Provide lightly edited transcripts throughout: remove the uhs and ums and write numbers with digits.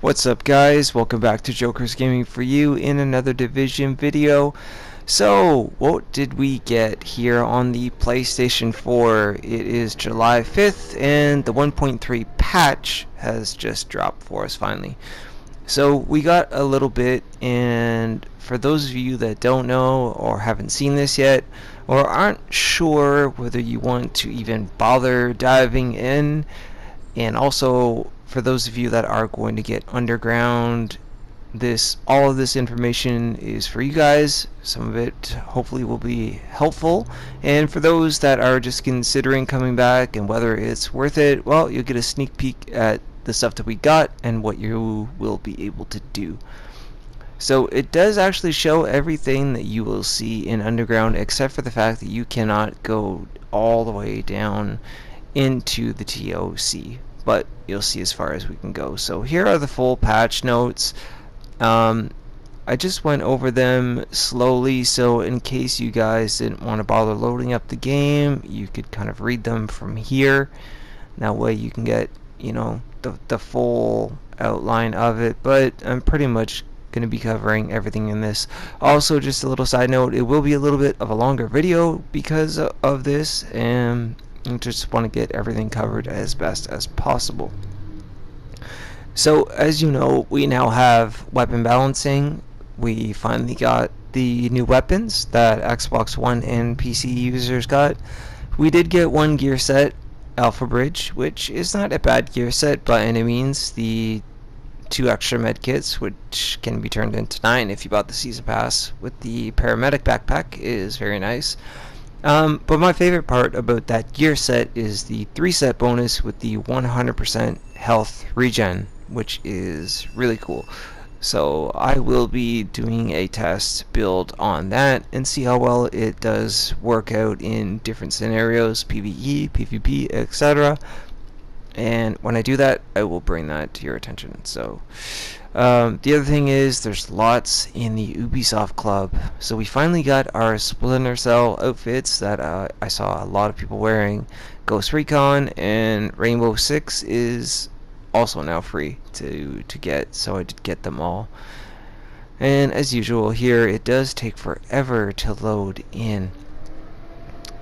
What's up, guys? Welcome back to Joker's Gaming for You in another Division video. So, what did we get here on the PlayStation 4? It is July 5th and the 1.3 patch has just dropped for us finally. So, we got a little bit, and for those of you that don't know or haven't seen this yet or aren't sure whether you want to even bother diving in, and also for those of you that are going to get underground, all of this information is for you guys. Some of it hopefully will be helpful, and for those that are just considering coming back and whether it's worth it, well, you'll get a sneak peek at the stuff that we got and what you will be able to do. So it does actually show everything that you will see in underground, except for the fact that you cannot go all the way down into the TOC, but you'll see as far as we can go. So here are the full patch notes. I just went over them slowly, so in case you guys didn't want to bother loading up the game, you could kind of read them from here. That way you can get, the full outline of it, but I'm pretty much going to be covering everything in this. Also, just a little side note, it will be a little bit of a longer video because of this, and I just want to get everything covered as best as possible. So, as you know, we now have weapon balancing. We finally got the new weapons that Xbox One and PC users got. We did get one gear set, Alpha Bridge, which is not a bad gear set by any means. The 2 extra med kits, which can be turned into 9 if you bought the season pass with the paramedic backpack, is very nice. But my favorite part about that gear set is the 3 set bonus with the 100% health regen, which is really cool. So I will be doing a test build on that and see how well it does work out in different scenarios, PvE, PvP, etc. And when I do that, I will bring that to your attention. So the other thing is there's lots in the Ubisoft Club. So we finally got our Splinter Cell outfits that I saw a lot of people wearing. Ghost Recon and Rainbow Six is also now free to get, so I did get them all. And as usual here, it does take forever to load in.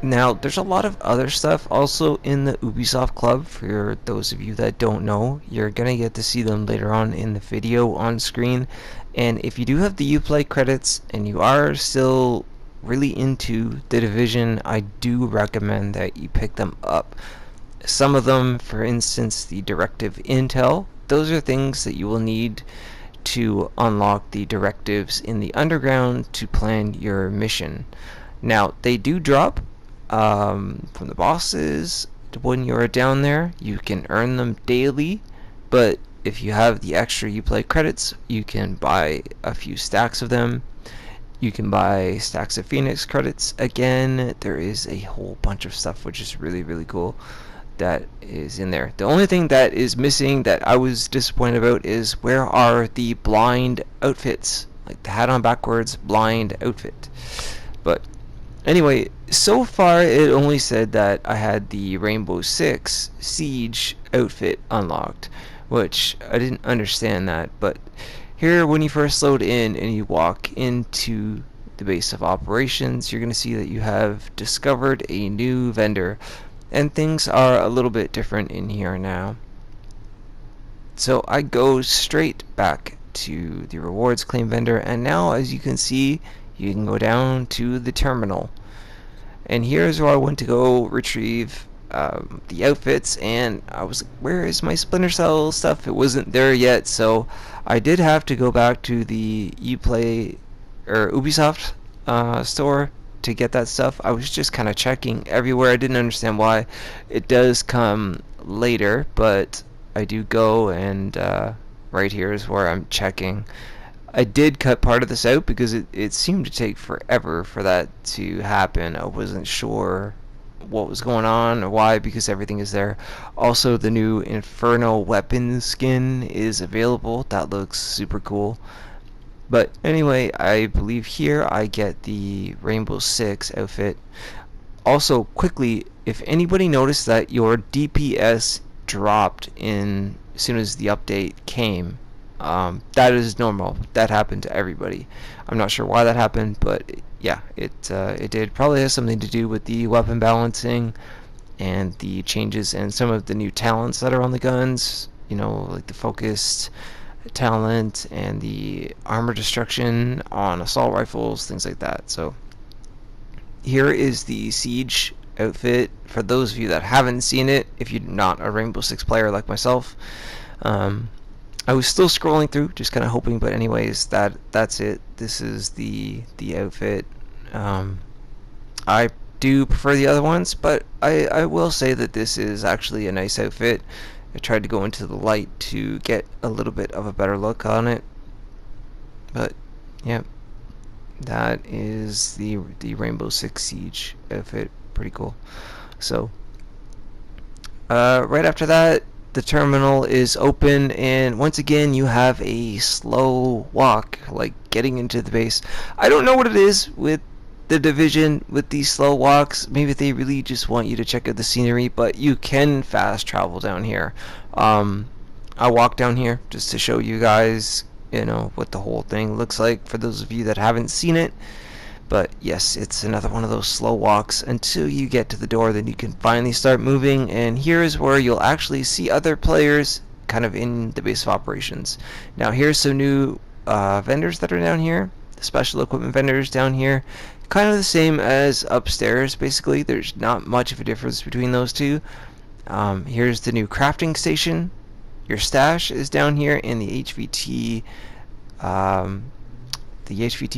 Now, there's a lot of other stuff also in the Ubisoft Club. For those of you that don't know, you're gonna get to see them later on in the video on screen. And if you do have the Uplay credits and you are still really into The Division, I do recommend that you pick them up. Some of them, for instance, the directive intel, those are things that you will need to unlock the directives in the underground to plan your mission. Now, they do drop from the bosses when you're down there. You can earn them daily, but if you have the extra Uplay credits, you can buy a few stacks of them. You can buy stacks of Phoenix credits. Again, there is a whole bunch of stuff which is really, really cool that is in there. The only thing that is missing that I was disappointed about is where are the blind outfits, like the hat on backwards blind outfit. But anyway, so far it only said that I had the Rainbow Six Siege outfit unlocked, which I didn't understand that. But here, when you first load in and you walk into the base of operations, you're going to see that you have discovered a new vendor, and things are a little bit different in here now. So I go straight back to the rewards claim vendor, and now, as you can see, you can go down to the terminal. And here's where I went to go retrieve the outfits, and I was like, where is my Splinter Cell stuff? It wasn't there yet, so I did have to go back to the Uplay or Ubisoft store to get that stuff. I was just kind of checking everywhere. I didn't understand why. It does come later, but I do go, and right here is where I'm checking. I did cut part of this out because it seemed to take forever for that to happen. I wasn't sure what was going on or why, because everything is there. Also, the new Inferno weapon skin is available. That looks super cool. But anyway, I believe here I get the Rainbow Six outfit. Also, quickly, if anybody noticed that your DPS dropped as soon as the update came, That is normal. That happened to everybody. I'm not sure why that happened, but yeah, it did. Probably has something to do with the weapon balancing and the changes and some of the new talents that are on the guns. You know, like the focused talent and the armor destruction on assault rifles, things like that. So here is the Siege outfit for those of you that haven't seen it. If you're not a Rainbow Six player like myself, I was still scrolling through, just kind of hoping. But anyways, that's it. This is the outfit. I do prefer the other ones, but I will say that this is actually a nice outfit. I tried to go into the light to get a little bit of a better look on it. But yeah, that is the Rainbow Six Siege outfit. Pretty cool. So right after that, the terminal is open, and once again you have a slow walk, like getting into the base. I don't know what it is with the Division with these slow walks. Maybe they really just want you to check out the scenery, but you can fast travel down here. I walked down here just to show you guys, you know, what the whole thing looks like for those of you that haven't seen it. But yes, it's another one of those slow walks until you get to the door. Then you can finally start moving, and here is where you'll actually see other players kind of in the base of operations. Now here's some new vendors that are down here, the special equipment vendors down here. Kind of the same as upstairs, basically. There's not much of a difference between those two. Here's the new crafting station. Your stash is down here, and the HPT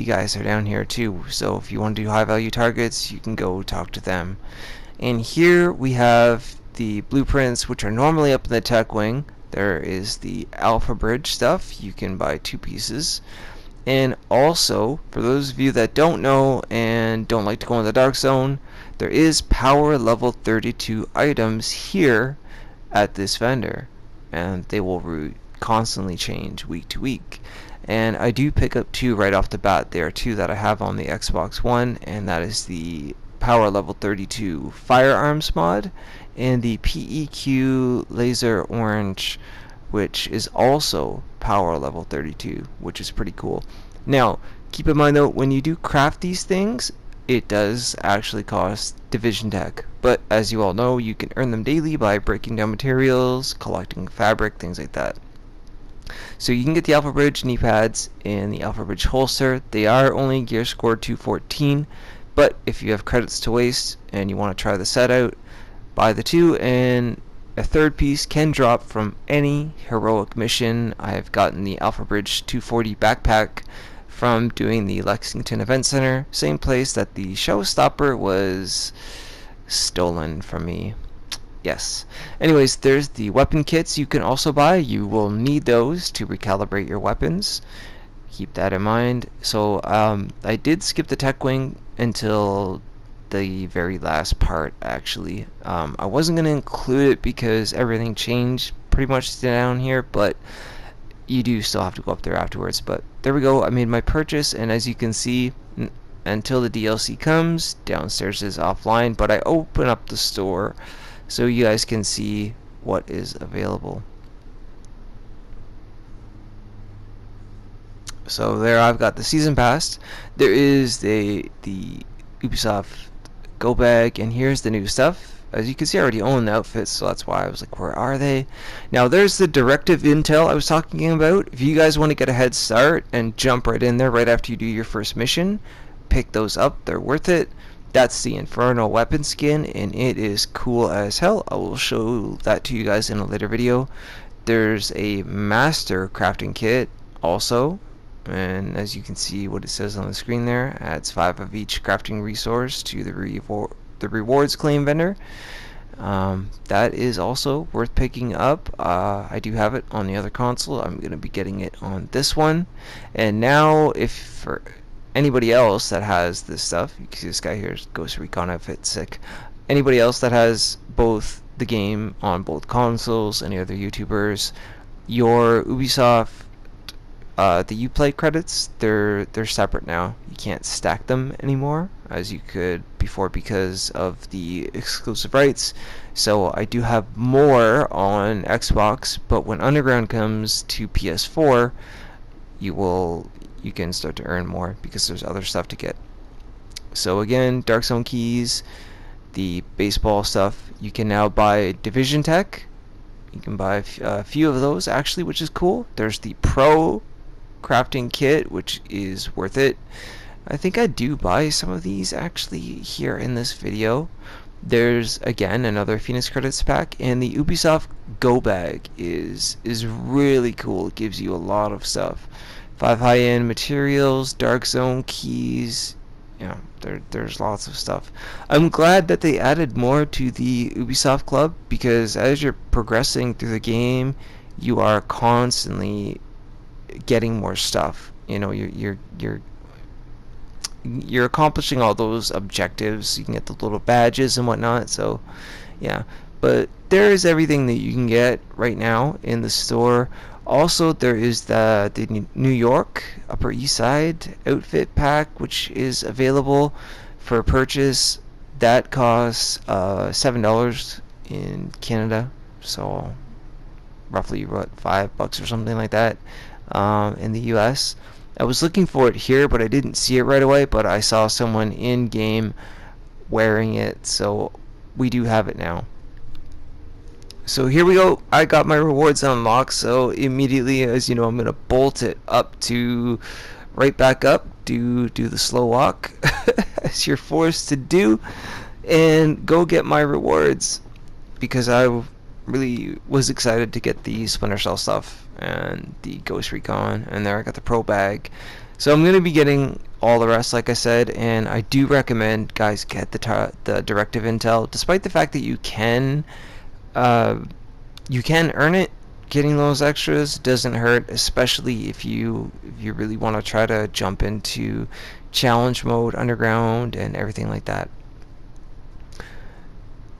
guys are down here too. So if you want to do high value targets, you can go talk to them. And here we have the blueprints, which are normally up in the tech wing. There is the Alpha Bridge stuff. You can buy 2 pieces. And also, for those of you that don't know and don't like to go in the dark zone, there is power level 32 items here at this vendor, and they will constantly change week to week. And I do pick up 2 right off the bat. There are 2 that I have on the Xbox One, and that is the power level 32 firearms mod and the PEQ laser orange, which is also power level 32, which is pretty cool. Now, keep in mind though, when you do craft these things, it does actually cost Division Tech. But as you all know, you can earn them daily by breaking down materials, collecting fabric, things like that. So you can get the Alpha Bridge knee pads and the Alpha Bridge holster. They are only gear score 214, but if you have credits to waste and you want to try the set out, buy the 2, and a 3rd piece can drop from any heroic mission. I have gotten the Alpha Bridge 240 backpack from doing the Lexington Event Center, same place that the Showstopper was stolen from me. Yes. Anyways, there's the weapon kits you can also buy. You will need those to recalibrate your weapons. Keep that in mind. So I did skip the tech wing until the very last part, actually. I wasn't going to include it because everything changed pretty much down here, but you do still have to go up there afterwards. But there we go. I made my purchase, and as you can see, until the DLC comes, downstairs is offline, but I open up the store so you guys can see what is available. So there I've got the season pass. There is the Ubisoft Go bag, and here's the new stuff. As you can see, I already own the outfits, so that's why I was like, where are they? Now there's the directive intel I was talking about. If you guys want to get a head start and jump right in there right after you do your first mission, pick those up. They're worth it. That's the Inferno weapon skin, and it is cool as hell. I will show that to you guys in a later video. There's a master crafting kit also, and as you can see what it says on the screen there, adds 5 of each crafting resource to the rewards claim vendor. That is also worth picking up. I do have it on the other console. I'm going to be getting it on this one. And now, if for anybody else that has this stuff, you can see this guy here, Ghost Recon outfit, sick. Anybody else that has both the game on both consoles, any other YouTubers, your Ubisoft the Uplay credits, they're separate now. You can't stack them anymore as you could before because of the exclusive rights. So I do have more on Xbox, but when Underground comes to PS4, you can start to earn more because there's other stuff to get. So again, Dark Zone keys, the baseball stuff. You can now buy Division Tech. You can buy a few of those actually, which is cool. There's the Pro crafting kit, which is worth it. I think I do buy some of these actually here in this video. There's again another Phoenix credits pack, and the Ubisoft Go bag is really cool. It gives you a lot of stuff. 5 high-end materials, Dark Zone keys. Yeah, there's lots of stuff. I'm glad that they added more to the Ubisoft Club, because as you're progressing through the game, you are constantly getting more stuff. You know, you're accomplishing all those objectives. You can get the little badges and whatnot. So yeah, but there is everything that you can get right now in the store. Also, there is the New York Upper East Side outfit pack, which is available for purchase. That costs $7 in Canada, so roughly what, $5 or something like that in the US. I was looking for it here, but I didn't see it right away, but I saw someone in game wearing it, so we do have it now. So here we go. I got my rewards unlocked, so immediately, as you know, I'm gonna bolt it up to right back up, do the slow walk as you're forced to do, and go get my rewards, because I really was excited to get the Splinter Cell stuff and the Ghost Recon, and there I got the Pro bag. So I'm gonna be getting all the rest, like I said, and I do recommend guys get the Directive Intel, despite the fact that you can earn it. Getting those extras doesn't hurt, especially if you really want to try to jump into challenge mode, underground, and everything like that.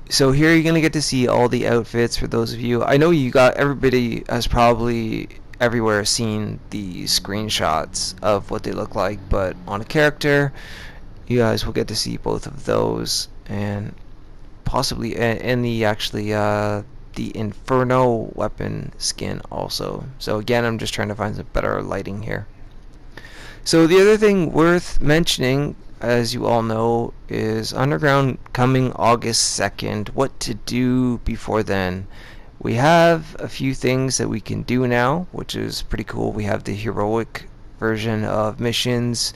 So here you're gonna get to see all the outfits for those of you. I know everybody has probably everywhere seen the screenshots of what they look like, but on a character, you guys will get to see both of those, and possibly and the Inferno weapon skin also. So again, I'm just trying to find some better lighting here. So the other thing worth mentioning, as you all know, is Underground coming August 2nd. What to do before then? We have a few things that we can do now, which is pretty cool. We have the heroic version of missions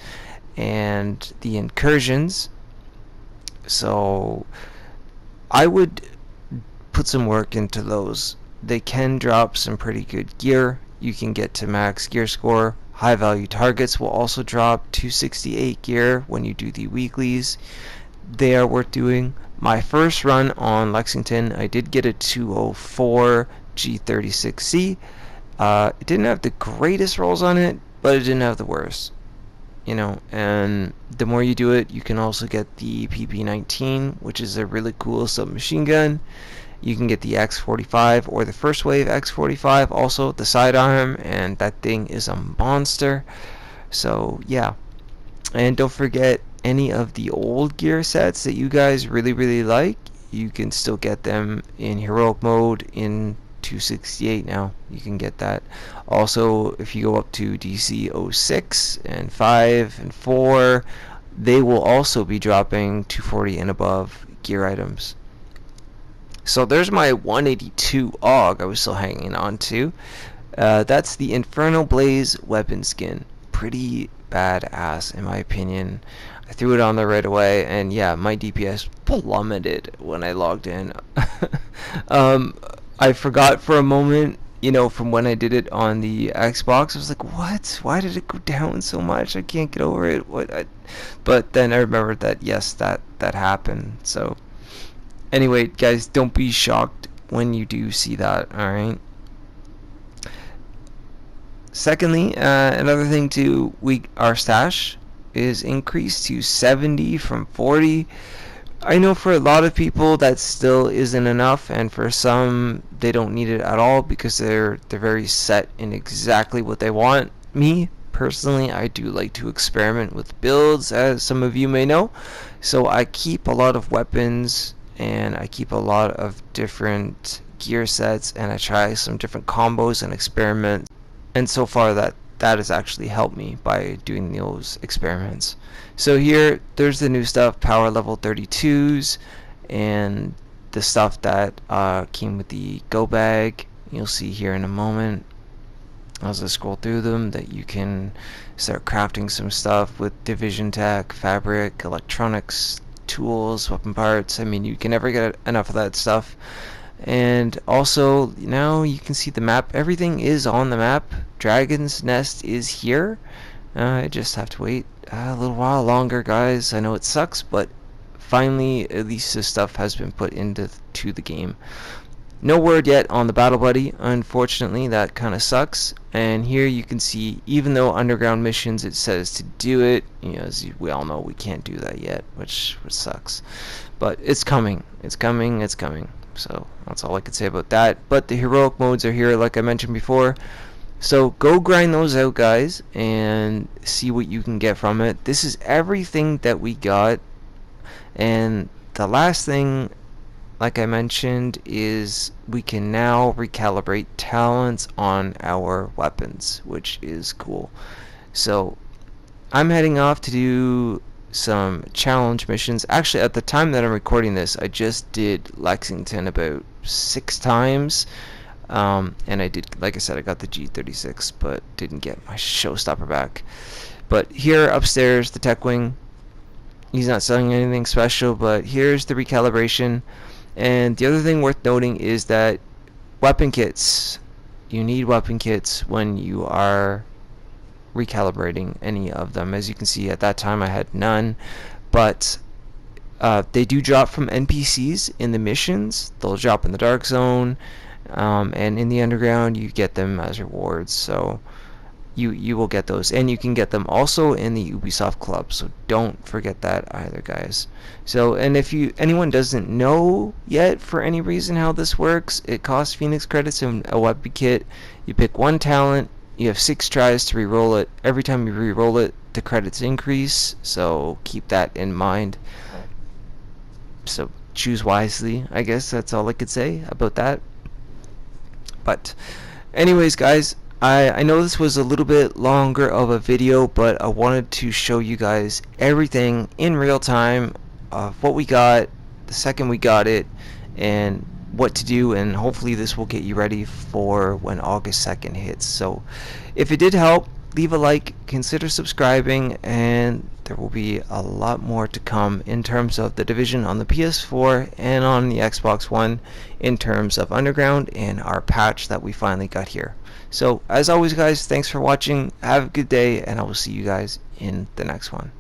and the incursions. So I would put some work into those. They can drop some pretty good gear. You can get to max gear score. High value targets will also drop 268 gear when you do the weeklies. They are worth doing. My first run on Lexington, I did get a 204 G36C. It didn't have the greatest rolls on it, but it didn't have the worst. You know, and the more you do it, you can also get the PP19, which is a really cool submachine gun. You can get the X45 or the first wave X45, also the sidearm, and that thing is a monster. So yeah, and don't forget any of the old gear sets that you guys really like. You can still get them in heroic mode in 268 now. You can get that. Also, if you go up to DC 06 and 5 and 4, they will also be dropping 240 and above gear items. So there's my 182 AUG I was still hanging on to. That's the Inferno Blaze weapon skin. Pretty badass in my opinion. I threw it on there right away, and yeah, my DPS plummeted when I logged in. I forgot for a moment, you know, from when I did it on the Xbox. I was like, what? Why did it go down so much? I can't get over it. But then I remembered that, yes, that happened. So anyway, guys, don't be shocked when you do see that, alright? Secondly, another thing too, our stash is increased to 70 from 40. I know for a lot of people that still isn't enough, and for some they don't need it at all because they're very set in exactly what they want. me personally, I do like to experiment with builds, as some of you may know. So I keep a lot of weapons and I keep a lot of different gear sets, and I try some different combos and experiments. And so far that has actually helped me by doing those experiments. So here, there's the new stuff, power level 32s, and the stuff that came with the go bag. You'll see here in a moment as I scroll through them that you can start crafting some stuff with division tech, fabric, electronics, tools, weapon parts. I mean, you can never get enough of that stuff. And also, now you can see the map. Everything is on the map. Dragon's Nest is here. I just have to wait a little while longer, guys. I know it sucks, but finally, at least this stuff has been put into the game. No word yet on the Battle Buddy, unfortunately. That kind of sucks. And here you can see, even though underground missions it says to do it, you know, as we all know, we can't do that yet, which sucks. But it's coming. It's coming. It's coming. So that's all I could say about that. But the heroic modes are here, like I mentioned before. So go grind those out, guys, and see what you can get from it. This is everything that we got. And the last thing, like I mentioned, is we can now recalibrate talents on our weapons, which is cool. So I'm heading off to do some challenge missions. Actually, at the time that I'm recording this, I just did Lexington about 6 times. And I did, like I said, I got the G36, but didn't get my showstopper back. But here upstairs, the tech wing, he's not selling anything special, but here's the recalibration. And the other thing worth noting is that weapon kits, you need weapon kits when you are recalibrating any of them. As you can see, at that time I had none, but they do drop from NPCs in the missions. They'll drop in the dark zone, and in the underground you get them as rewards. So you will get those, and you can get them also in the Ubisoft Club, so don't forget that either, guys. So, and if anyone doesn't know yet for any reason how this works, it costs Phoenix credits in a weapon kit. You pick one talent, you have 6 tries to re-roll it. Every time you re-roll it, the credits increase, so keep that in mind. So choose wisely, I guess that's all I could say about that. But anyways, guys, I know this was a little bit longer of a video, but I wanted to show you guys everything in real time of what we got the second we got it and what to do, and hopefully this will get you ready for when August 2nd hits. So if it did help, leave a like, consider subscribing, and there will be a lot more to come in terms of The Division on the PS4 and on the Xbox One, in terms of Underground and our patch that we finally got here. So as always, guys, thanks for watching, have a good day, and I will see you guys in the next one.